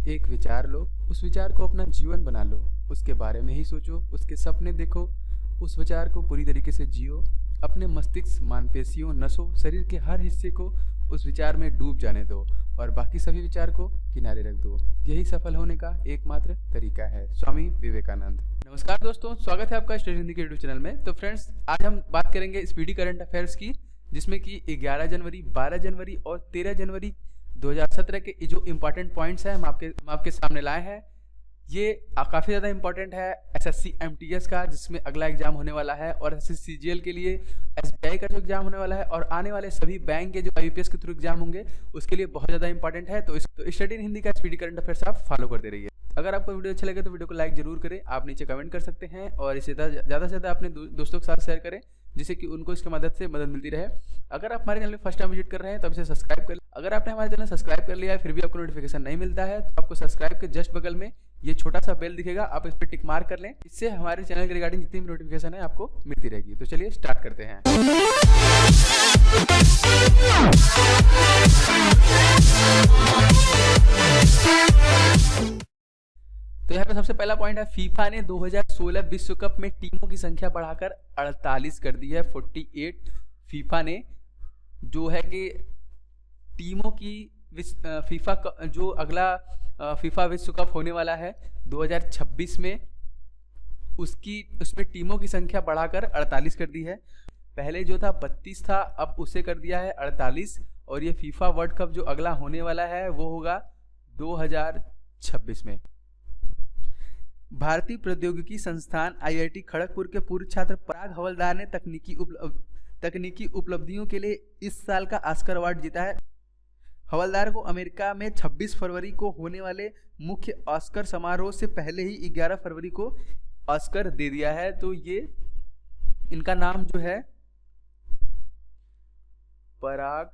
एक विचार लो, उस विचार को अपना जीवन बना लो, उसके बारे में ही सोचो, उसके सपने देखो, उस विचार को पूरी तरीके से जियो, अपने मस्तिष्क, मांसपेशियों, नसों, शरीर के हर हिस्से को उस विचार में डूब जाने दो और बाकी सभी विचार को किनारे रख दो। यही सफल होने का एकमात्र तरीका है। स्वामी विवेकानंद। नमस्कार दोस्तों, स्वागत है आपका स्टडी हिंदी के यूट्यूब चैनल में। तो फ्रेंड्स, आज हम बात करेंगे स्पीडी करंट अफेयर्स की, जिसमें कि 11 जनवरी, 12 जनवरी और 13 जनवरी 2017 के जो इम्पोर्टेंट पॉइंट्स हैं हम आपके सामने लाए हैं। ये काफ़ी ज़्यादा इम्पोर्टेंट है एसएससी एमटीएस का, जिसमें अगला एग्जाम होने वाला है, और एसएससी सीजीएल के लिए एसबीआई का जो एग्जाम होने वाला है, और आने वाले सभी बैंक के जो आईपीएस के थ्रू एग्जाम होंगे उसके लिए बहुत ज़्यादा इंपॉर्टेंट है। तो स्टडी इन हिंदी का स्पीडी करंट अफेयर्स आप फॉलो करते रहिए। अगर आपको वीडियो अच्छा लगे तो वीडियो को लाइक जरूर करें, आप नीचे कमेंट कर सकते हैं, और इसे ज़्यादा से ज़्यादा अपने दोस्तों के साथ शेयर करें, जिससे कि उनको इसकी मदद मिलती रहे। अगर आप हमारे चैनल में फर्स्ट टाइम विजिट कर रहे हैं तो इसे सब्सक्राइब कर। अगर आपने हमारे चैनल सब्सक्राइब कर लिया है फिर भी आपको नोटिफिकेशन नहीं मिलता है, तो आपको सब्सक्राइब के जस्ट बगल में ये छोटा सा बेल दिखेगा, आप इस पर टिक मार्क कर लें। इससे हमारे चैनल के रिगार्डिंग जितनी भी नोटिफिकेशन है आपको मिलती रहेगी। तो चलिए स्टार्ट करते हैं। तो यहाँ पे सबसे पहला पॉइंट है, फीफा ने 2016 विश्व कप में टीमों की संख्या बढ़ाकर 48 कर दी है। 48 फीफा ने जो है कि टीमों की फीफा जो अगला फीफा विश्व कप होने वाला है 2026 में, उसमें टीमों की संख्या बढ़ाकर 48 कर दी है। पहले जो था 32 था, अब उसे कर दिया है 48। और ये फीफा वर्ल्ड कप जो अगला होने वाला है वो होगा 2026 में। भारतीय प्रौद्योगिकी संस्थान आईआईटी खड़गपुर के पूर्व छात्र पराग हवलदार ने तकनीकी उपलब्धियों के लिए इस साल का ऑस्कर अवार्ड जीता है। हवलदार को अमेरिका में 26 फरवरी को होने वाले मुख्य ऑस्कर समारोह से पहले ही 11 फरवरी को ऑस्कर दे दिया है। तो ये इनका नाम जो है पराग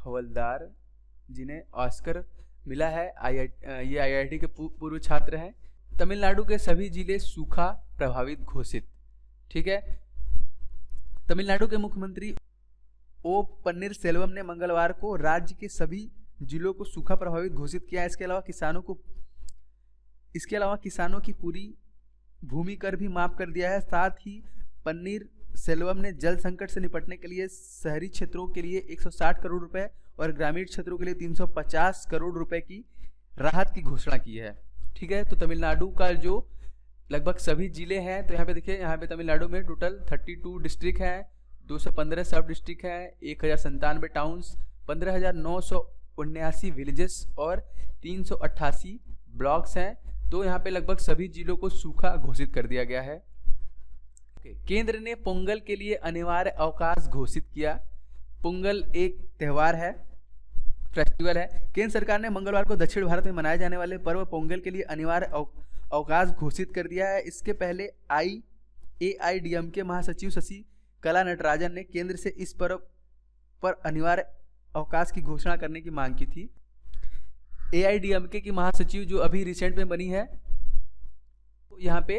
हवलदार, जिन्हें ऑस्कर मिला है। ये आईआईटी के पूर्व छात्र हैं। तमिलनाडु के सभी जिले सूखा प्रभावित घोषित। ठीक है, तमिलनाडु के मुख्यमंत्री ओ पन्नीरसेल्वम ने मंगलवार को राज्य के सभी जिलों को सूखा प्रभावित घोषित किया। इसके अलावा किसानों की पूरी भूमि कर भी माफ कर दिया है। साथ ही पन्नीरसेल्वम ने जल संकट से निपटने के लिए शहरी क्षेत्रों के लिए 160 करोड़ रुपए और ग्रामीण क्षेत्रों के लिए 350 करोड़ रुपए की राहत की घोषणा की है। ठीक है, तो तमिलनाडु का जो लगभग सभी जिले हैं, तो यहाँ पे देखिए, यहाँ पे तमिलनाडु में टोटल 32 डिस्ट्रिक्ट हैं, 215 सब डिस्ट्रिक्ट हैं, 1097 टाउन्स, 15,979 विलेजेस और 388 ब्लॉक्स हैं। तो यहाँ पे लगभग सभी जिलों को सूखा घोषित कर दिया गया है। केंद्र ने पोंगल के लिए अनिवार्य अवकाश घोषित किया। पोंगल एक त्योहार है, फेस्टिवल है। केंद्र सरकार ने मंगलवार को दक्षिण भारत में मनाए जाने वाले पर्व पोंगल के लिए अनिवार्य अवकाश घोषित कर दिया है। इसके पहले एआईएडीएमके महासचिव शशि कला नटराजन ने केंद्र से इस पर्व पर अनिवार्य अवकाश की घोषणा करने की मांग की थी। एआईएडीएमके की महासचिव जो अभी रिसेंट में बनी है, तो यहाँ पे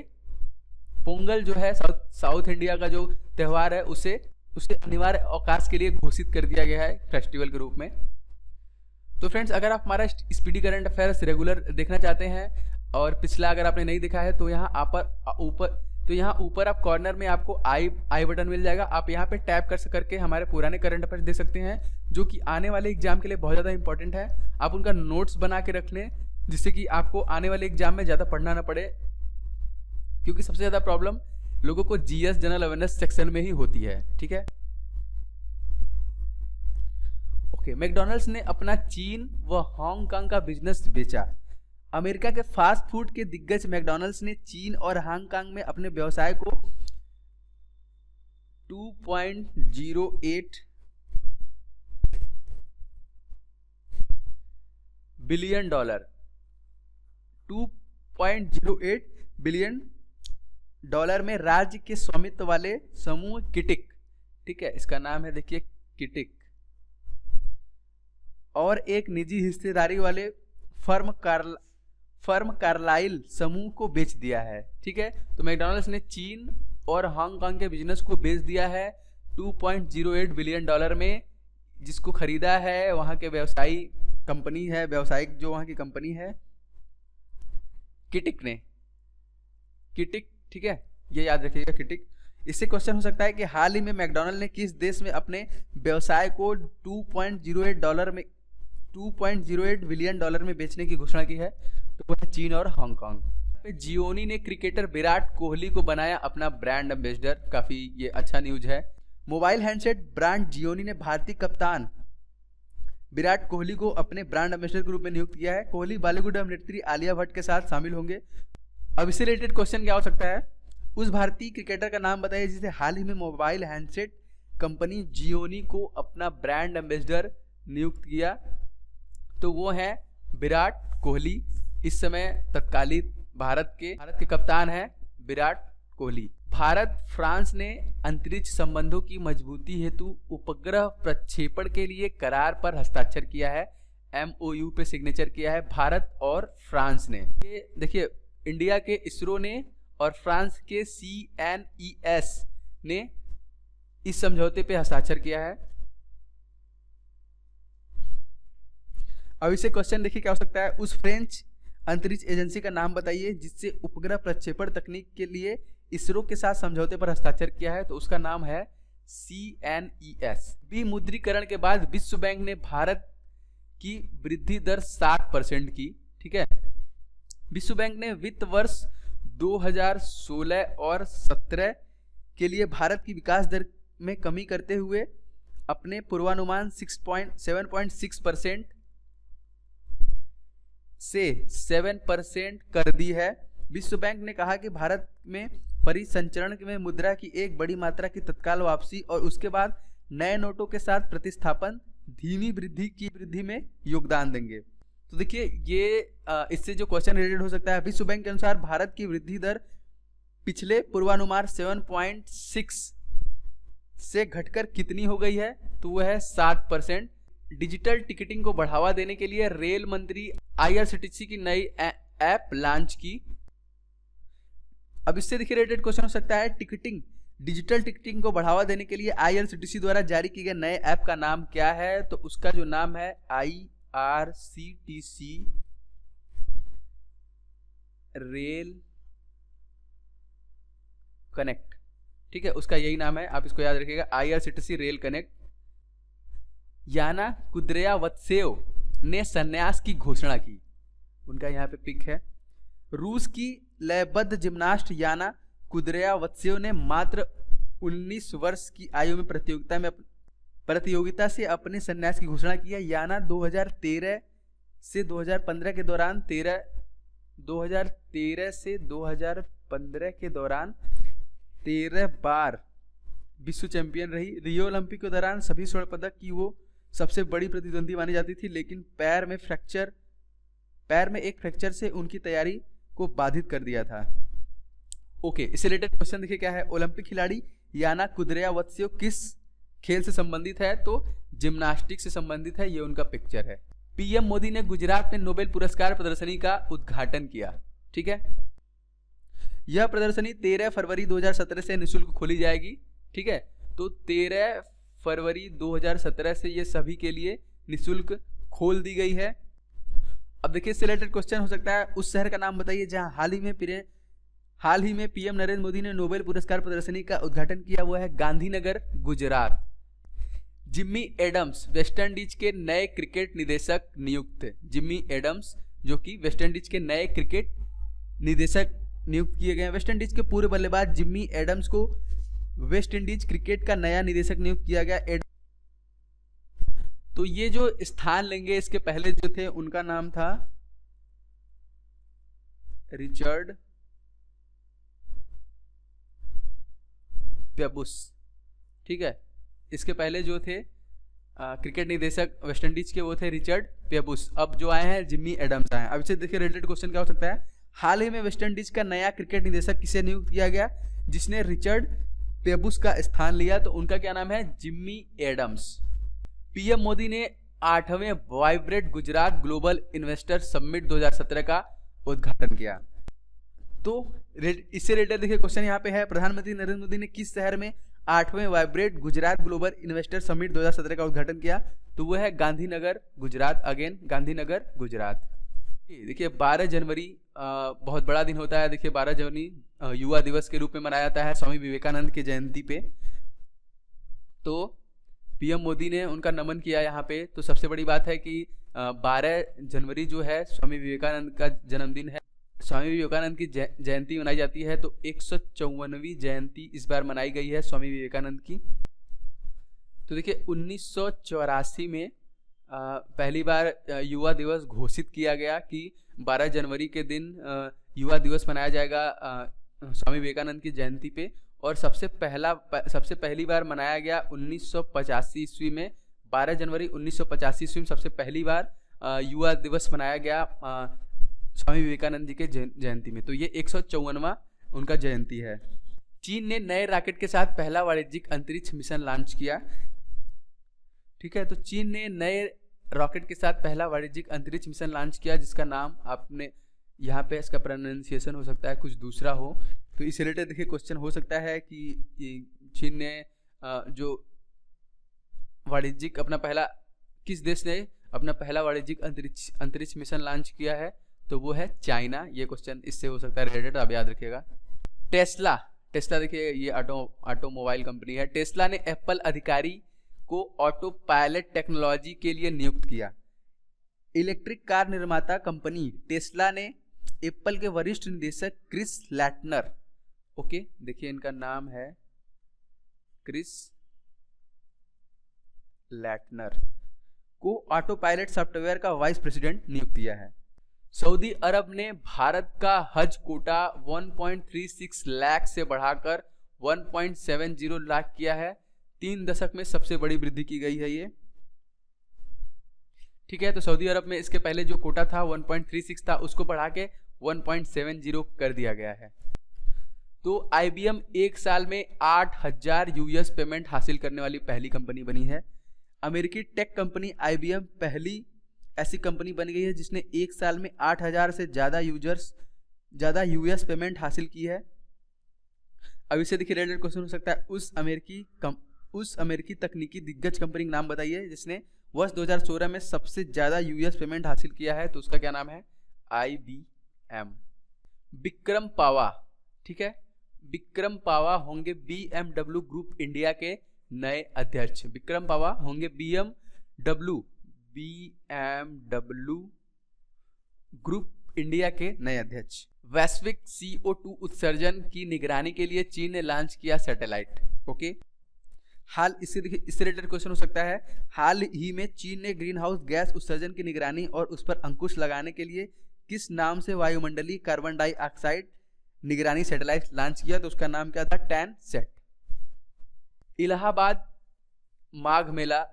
पोंगल जो है साउथ इंडिया का जो त्योहार है उसे अनिवार्य अवकाश के लिए घोषित कर दिया गया है फेस्टिवल के रूप में। तो फ्रेंड्स, अगर आप हमारा स्पीडी करंट अफेयर्स रेगुलर देखना चाहते हैं और पिछला अगर आपने नहीं देखा है तो यहाँ ऊपर आप कॉर्नर में आपको आई बटन मिल जाएगा। आप यहाँ पे टैप करके हमारे पुराने करंट अफेयर्स देख सकते हैं, जो कि आने वाले एग्जाम के लिए बहुत ज़्यादा इंपॉर्टेंट है। आप उनका नोट्स बना के रख लें, जिससे कि आपको आने वाले एग्जाम में ज़्यादा पढ़ना ना पड़े, क्योंकि सबसे ज़्यादा प्रॉब्लम लोगों को जीएस जनरल अवेयरनेस सेक्शन में ही होती है। ठीक है, ओके। मैकडॉनल्ड्स ने अपना चीन व हांगकांग का बिजनेस बेचा। अमेरिका के फास्ट फूड के दिग्गज मैकडॉनल्ड्स ने चीन और हांगकांग में अपने व्यवसाय को $2.08 बिलियन में राज्य के स्वामित्व वाले समूह किटिक, ठीक है, इसका नाम है देखिए किटिक, और एक निजी हिस्सेदारी वाले फर्म कार्लाइल समूह को बेच दिया है। ठीक है, तो मैकडॉनल्ड्स ने चीन और हांगकांग के बिजनेस को बेच दिया है $2.08 बिलियन में। जिसको खरीदा है वहाँ के व्यवसायी कंपनी है, व्यवसायिक जो वहाँ की कंपनी है किटिक ने, किटिक, ठीक है, ये याद रखिएगा किटिक। इससे क्वेश्चन हो सकता है कि हाल ही में मैकडॉनल्ड ने किस देश में अपने व्यवसाय को 2.08 बिलियन डॉलर में बेचने की घोषणा की है, तो वह है चीन और हांगकांग। जियोनी ने क्रिकेटर विराट कोहली को बनाया अपना ब्रांड एम्बेसडर, काफी ये अच्छा न्यूज है। मोबाइल हैंडसेट ब्रांड जियोनी ने भारतीय कप्तान विराट कोहली को अपने ब्रांड एम्बेसडर के रूप में नियुक्त किया है। कोहली बॉलीवुड अभिनेत्री आलिया भट्ट के साथ शामिल होंगे। अब इससे रिलेटेड क्वेश्चन क्या हो सकता है, उस भारतीय क्रिकेटर का नाम बताइए जिसे हाल ही में मोबाइल हैंडसेट कंपनी जियोनी को अपना ब्रांड एम्बेसडर नियुक्त किया, तो वो है विराट कोहली। इस समय तत्कालीन भारत के कप्तान है विराट कोहली। भारत फ्रांस ने अंतरिक्ष संबंधों की मजबूती हेतु उपग्रह प्रक्षेपण के लिए करार पर हस्ताक्षर किया है, MOU पे सिग्नेचर किया है भारत और फ्रांस ने। ये देखिए, इंडिया के इसरो ने और फ्रांस के CNES ने इस समझौते पे हस्ताक्षर किया है। अब इसे क्वेश्चन देखिए क्या हो सकता है, उस फ्रेंच अंतरिक्ष एजेंसी का नाम बताइए जिससे उपग्रह प्रक्षेपण तकनीक के लिए इसरो के साथ समझौते पर हस्ताक्षर किया है, तो उसका नाम है CNES। विमुद्रीकरण के बाद विश्व बैंक ने भारत की वृद्धि दर 7% की, ठीक है। विश्व बैंक ने वित्त वर्ष 2016 और 17 के लिए भारत की विकास दर में कमी करते हुए अपने पूर्वानुमान 7.6% से 7% कर दी है। विश्व बैंक ने कहा कि भारत में परिसंचरण में मुद्रा की एक बड़ी मात्रा की तत्काल वापसी और उसके बाद नए नोटों के साथ प्रतिस्थापन धीमी वृद्धि में योगदान देंगे। तो देखिए, ये इससे जो क्वेश्चन रिलेटेड हो सकता है, विश्व बैंक के अनुसार भारत की वृद्धि दर पिछले पूर्वानुमान 7.6 से घटकर कितनी हो गई है, तो वह है 7%। डिजिटल टिकटिंग को बढ़ावा देने के लिए रेल मंत्री IRCTC की नई ऐप लॉन्च की। अब इससे देखिए रिलेटेड क्वेश्चन हो सकता है, डिजिटल टिकटिंग को बढ़ावा देने के लिए IRCTC द्वारा जारी किए गए नए ऐप का नाम क्या है, तो उसका जो नाम है IRCTC रेल कनेक्ट, ठीक है, उसका यही नाम है, आप इसको याद रखिएगा, IRCTC रेल कनेक्ट। याना कुद्रेयावत्सेव ने संन्यास की घोषणा की, उनका यहाँ पे पिक है। रूस की लयबद्ध जिम्नास्ट याना कुद्रेयावत्सेव ने मात्र 19 वर्ष की आयु में प्रतियोगिता से अपने संन्यास की घोषणा की है। याना 2013 से 2015 के दौरान 13 बार विश्व चैंपियन रही। रियो ओलंपिक के दौरान सभी स्वर्ण पदक की वो सबसे बड़ी प्रतिद्वंदी मानी जाती थी, लेकिन पैर में एक फ्रैक्चर से उनकी तैयारी को बाधित कर दिया था। ओके, इससे रिलेटेड क्वेश्चन देखिए क्या है, ओलंपिक खिलाड़ी याना कुद्रेयावत्सेव किस खेल से संबंधित है, तो जिम्नास्टिक से संबंधित है, ये उनका पिक्चर है। PM मोदी ने गुजरात में नोबेल पुरस्कार प्रदर्शनी का उद्घाटन किया, ठीक है। यह प्रदर्शनी 13 फरवरी 2017 से निःशुल्क खोली जाएगी, ठीक है। तो 13 फरवरी 2017 से ये सभी के लिए निःशुल्क खोल दी गई है। अब देखिए, इससे रिलेटेड क्वेश्चन हो सकता है, उस शहर का नाम बताइए जहां हाल ही में PM नरेंद्र मोदी ने नोबेल पुरस्कार प्रदर्शनी का उद्घाटन किया, वो है गांधीनगर, गुजरात। जिम्मी एडम्स वेस्टइंडीज के नए क्रिकेट निदेशक नियुक्त। जिम्मी एडम्स जो कि वेस्टइंडीज के नए क्रिकेट निदेशक नियुक्त किए गए। वेस्टइंडीज के पूर्व बल्लेबाज जिम्मी एडम्स को वेस्टइंडीज क्रिकेट का नया निदेशक नियुक्त किया गया। तो ये जो स्थान लेंगे, इसके पहले जो थे उनका नाम था रिचर्ड पेबुस, ठीक है। इसके पहले जो थे क्रिकेट निदेशक वेस्टइंडीज के, वो थे रिचर्ड पेबुस। अब जो आए हैं जिम्मी एडम्स आए हैं। अब इसे देखिए रिलेटेड क्वेश्चन क्या हो सकता है, हाल ही में वेस्टइंडीज का नया क्रिकेट निदेशक किसे नियुक्त किया गया, जिसने रिचर्ड पेबुस का स्थान लिया, तो उनका क्या नाम है, जिम्मी एडम्स। PM मोदी ने 8वें vibrant Gujarat global investor summit 2017 का उद्घाटन किया। तो इससे रिलेटेड देखिए क्वेश्चन यहाँ पे है, प्रधानमंत्री नरेंद्र मोदी ने किस शहर में 8वें vibrant Gujarat global investor summit 2017 का उद्घाटन किया? तो वो है गांधीनगर गुजरात, अगेन गांधीनगर गुजरात। देखिए 12 जनवरी बहुत बड़ा दिन होता है। देखिए 12 जनवरी युवा दिवस के रूप में मनाया जाता है स्वामी विवेकानंद की जयंती पे। तो पीएम मोदी ने उनका नमन किया यहाँ पे। तो सबसे बड़ी बात है कि 12 जनवरी जो है स्वामी विवेकानंद का जन्मदिन है। स्वामी विवेकानंद की जयंती मनाई जाती है। तो 154वीं जयंती इस बार मनाई गई है स्वामी विवेकानंद की। तो देखिए 1984 में पहली बार युवा दिवस घोषित किया गया कि 12 जनवरी के दिन युवा दिवस मनाया जाएगा स्वामी विवेकानंद की जयंती पे। और सबसे पहली बार मनाया गया 1985 ईस्वी में। 12 जनवरी 1985 ईस्वी में सबसे पहली बार युवा दिवस मनाया गया स्वामी विवेकानंद जी के जयंती में। तो ये 154वां उनका जयंती है। चीन ने नए रॉकेट के साथ पहला वाणिज्यिक अंतरिक्ष मिशन लॉन्च किया। ठीक है, तो चीन ने नए रॉकेट के साथ पहला वाणिज्यिक अंतरिक्ष मिशन लॉन्च किया, जिसका नाम आपने यहाँ पे इसका प्रोनाउंसिएशन हो सकता है कुछ दूसरा हो। तो इस रिलेटेड देखिए क्वेश्चन हो सकता है कि चीन ने जो वाणिज्यिक किस देश ने अपना पहला वाणिज्यिक अंतरिक्ष मिशन लॉन्च किया है? तो वो है चाइना। ये क्वेश्चन इससे हो सकता है रिलेटेड, आप याद रखिएगा। टेस्ला देखिए ये ऑटोमोबाइल कंपनी है। टेस्ला ने एप्पल अधिकारी को ऑटो पायलट टेक्नोलॉजी के लिए नियुक्त किया। इलेक्ट्रिक कार निर्माता कंपनी टेस्ला ने एप्पल के वरिष्ठ निदेशक क्रिस लैटनर, ओके देखिए इनका नाम है क्रिस लैटनर, को ऑटो पायलट सॉफ्टवेयर का वाइस प्रेसिडेंट नियुक्त किया है। सऊदी अरब ने भारत का हज कोटा 1.36 लाख से बढ़ाकर 1.70 लाख किया है। 3 दशक में सबसे बड़ी वृद्धि की गई है ये। ठीक है, तो सऊदी अरब में इसके पहले जो कोटा था 1.36 था, उसको बढ़ा के 1.70 कर दिया गया है। तो IBM एक साल में 8000 यूएस पेमेंट हासिल करने वाली पहली कंपनी बनी है। अमेरिकी टेक कंपनी IBM पहली ऐसी कंपनी बन गई है जिसने एक साल में 8000 से ज्यादा यूएस पेमेंट हासिल की है। अब इससे देखिए रिलेटेड क्वेश्चन हो सकता है, उस अमेरिकी तकनीकी दिग्गज कंपनी का नाम बताइए जिसने वर्ष 2016 में सबसे ज्यादा यूएस पेमेंट हासिल किया है। तो उसका क्या नाम है? IBM। विक्रम पावा, ठीक है, विक्रम पावा होंगे BMW ग्रुप इंडिया के नए अध्यक्ष। विक्रम पावा होंगे BMW ग्रुप इंडिया के नए अध्यक्ष। वैश्विक CO2 उत्सर्जन की निगरानी के लिए चीन ने लॉन्च किया सैटेलाइट। ओके, इससे रिलेटेड क्वेश्चन हो सकता है, हाल ही में चीन ने ग्रीन हाउस गैस उत्सर्जन की निगरानी और उस पर अंकुश लगाने के लिए किस नाम से वायुमंडलीय कार्बन डाइऑक्साइड निगरानी सैटेलाइट लॉन्च किया? तो उसका नाम क्या था? टैनसेट। इलाहाबाद माघ मेला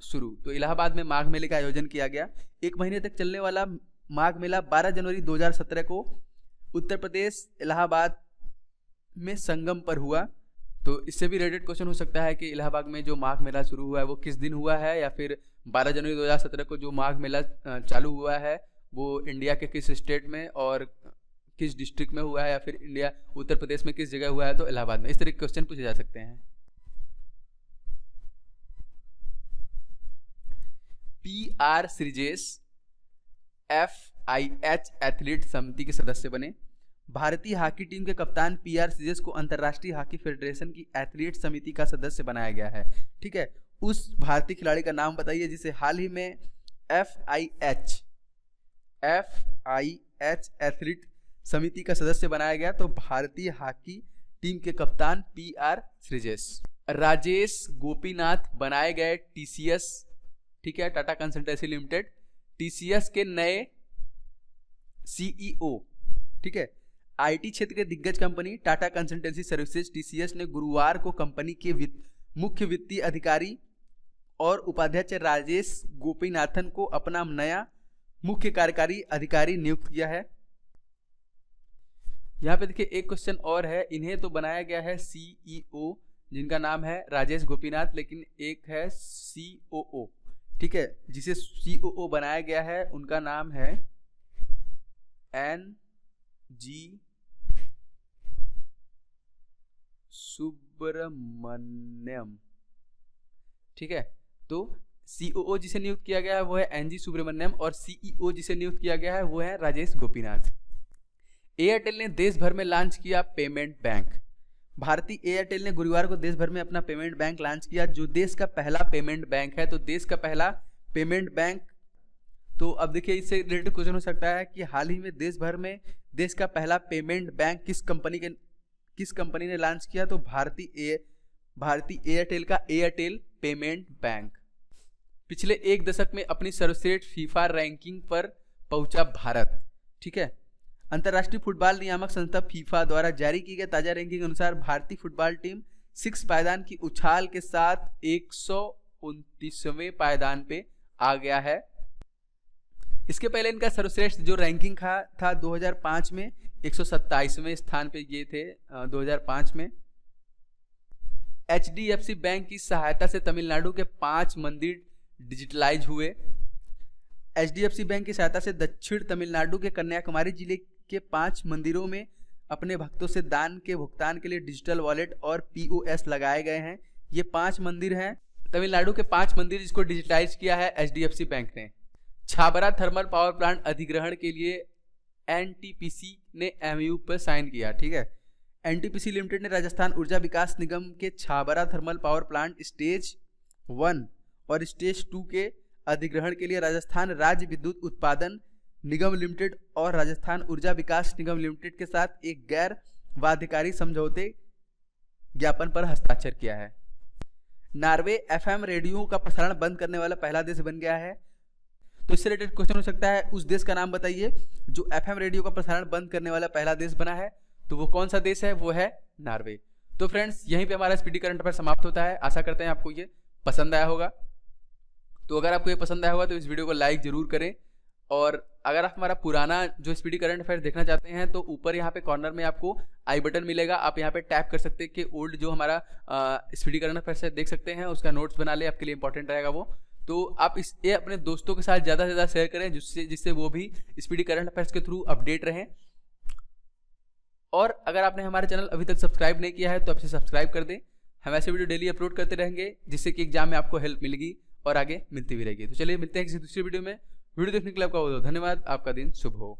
शुरू। तो इलाहाबाद में माघ मेले का आयोजन किया गया। 1 महीने तक चलने वाला माघ मेला 12 जनवरी 2017 को उत्तर प्रदेश इलाहाबाद में संगम पर हुआ। तो इससे भी रिलेटेड क्वेश्चन हो सकता है कि इलाहाबाद में जो माघ मेला शुरू हुआ है वो किस दिन हुआ है, या फिर 12 जनवरी 2017 को जो माघ मेला चालू हुआ है वो इंडिया के किस स्टेट में और किस डिस्ट्रिक्ट में हुआ है, या फिर इंडिया उत्तर प्रदेश में किस जगह हुआ है? तो इलाहाबाद में। इस तरह के क्वेश्चन पूछे जा सकते हैं। PR श्रीजेश FIH एथलीट समिति के सदस्य बने। भारतीय हॉकी टीम के कप्तान PR श्रीजेश को अंतर्राष्ट्रीय हॉकी फेडरेशन की एथलीट समिति का सदस्य बनाया गया है। ठीक है, उस भारतीय खिलाड़ी का नाम बताइए जिसे हाल ही में FIH एथलीट समिति का सदस्य बनाया गया। तो भारतीय हॉकी टीम के कप्तान PR श्रीजेश। राजेश गोपीनाथ बनाए गए TCS, ठीक है, टाटा कंसल्टेंसी लिमिटेड, TCS के नए CEO। ठीक है, IT क्षेत्र के दिग्गज company Tata consultancy services TCS ने गुरुवार को कंपनी के मुख्य वित्तीय अधिकारी और उपाध्यक्ष राजेश गोपीनाथन को अपना नया मुख्य कार्यकारी अधिकारी नियुक्त किया है। यहाँ पे देखिए एक क्वेश्चन और है, इन्हें तो बनाया गया है CEO जिनका नाम है राजेश गोपीनाथ, लेकिन एक है COO। ठीक है, जिसे COO बनाया गया है उनका नाम है NG सुब्रमण्यम, ठीक है। तो COO जिसे नियुक्त किया गया है वो है NG सुब्रमण्यम और CEO जिसे नियुक्त किया गया है वो है राजेश गोपीनाथ। एयरटेल ने देश भर में लॉन्च किया पेमेंट बैंक। भारतीय एयरटेल ने गुरुवार को देश भर में अपना पेमेंट बैंक लॉन्च किया, जो देश का पहला पेमेंट बैंक है। तो देश का पहला पेमेंट बैंक, तो अब देखिए इससे रिलेटेड क्वेश्चन हो सकता है कि हाल ही में देश भर में देश का पहला पेमेंट बैंक किस कंपनी ने लॉन्च किया? तो भारतीय एयरटेल का एयरटेल पेमेंट बैंक। पिछले एक दशक में अपनी सर्वश्रेष्ठ फीफा रैंकिंग पर पहुंचा भारत, ठीक है। अंतर्राष्ट्रीय फुटबॉल नियामक संस्था फीफा द्वारा जारी की गई ताजा रैंकिंग के अनुसार भारतीय फुटबॉल टीम 6 पायदान की उछाल के साथ 129वें पायदान पे आ गया है। इसके पहले इनका सर्वश्रेष्ठ जो रैंकिंग था 2005 में 127वें स्थान पे ये थे 2005 में। HDFC बैंक की सहायता से तमिलनाडु के 5 मंदिर डिजिटलाइज हुए। HDFC बैंक की सहायता से दक्षिण तमिलनाडु के कन्याकुमारी जिले के 5 मंदिरों में अपने भक्तों से दान के भुगतान के लिए डिजिटल वॉलेट और POS लगाए गए हैं। ये 5 मंदिर हैं, तमिलनाडु के 5 मंदिर जिसको डिजिटाइज किया है HDFC बैंक ने। छाबरा थर्मल पावर प्लांट अधिग्रहण के लिए NTPC ने MOU पर साइन किया, ठीक है। NTPC लिमिटेड ने राजस्थान ऊर्जा विकास निगम के Chhabra thermal power plant stage 1 और स्टेज 2 के अधिग्रहण के लिए राजस्थान राज्य विद्युत उत्पादन निगम लिमिटेड और राजस्थान ऊर्जा विकास निगम लिमिटेड के साथ एक गैर बाध्यकारी समझौते ज्ञापन पर हस्ताक्षर किया है। नॉर्वे FM रेडियो का प्रसारण बंद करने वाला पहला देश बन गया है। तो इससे रिलेटेड क्वेश्चन हो सकता है उस देश का नाम बताइए जो FM रेडियो का प्रसारण बंद करने वाला पहला देश बना है। तो वो कौन सा देश है? वो है नॉर्वे। तो फ्रेंड्स यहीं पे हमारा स्पीडी करंट अफेयर समाप्त होता है। आशा करते हैं आपको ये पसंद आया होगा। तो अगर आपको ये पसंद आया होगा तो इस वीडियो को लाइक जरूर करें, और अगर आप हमारा पुराना जो स्पीडी करंट अफेयर देखना चाहते हैं तो ऊपर यहाँ पे कॉर्नर में आपको आई बटन मिलेगा, आप यहाँ पे टैप कर सकते हैं कि ओल्ड जो हमारा स्पीडी करंट अफेयर से देख सकते हैं, उसका नोट्स बना ले, आपके लिए इंपॉर्टेंट रहेगा वो। तो आप ये अपने दोस्तों के साथ ज़्यादा से ज़्यादा शेयर करें जिससे वो भी स्पीडी करंट अफेयर्स के थ्रू अपडेट रहें। और अगर आपने हमारे चैनल अभी तक सब्सक्राइब नहीं किया है तो आप इसे सब्सक्राइब कर दें। हम ऐसे वीडियो डेली अपलोड करते रहेंगे जिससे कि एग्जाम में आपको हेल्प मिलेगी और आगे मिलती भी रहेगी। तो चलिए मिलते हैं किसी दूसरी वीडियो में। वीडियो देखने के लिए आपका बहुत धन्यवाद। आपका दिन शुभ हो।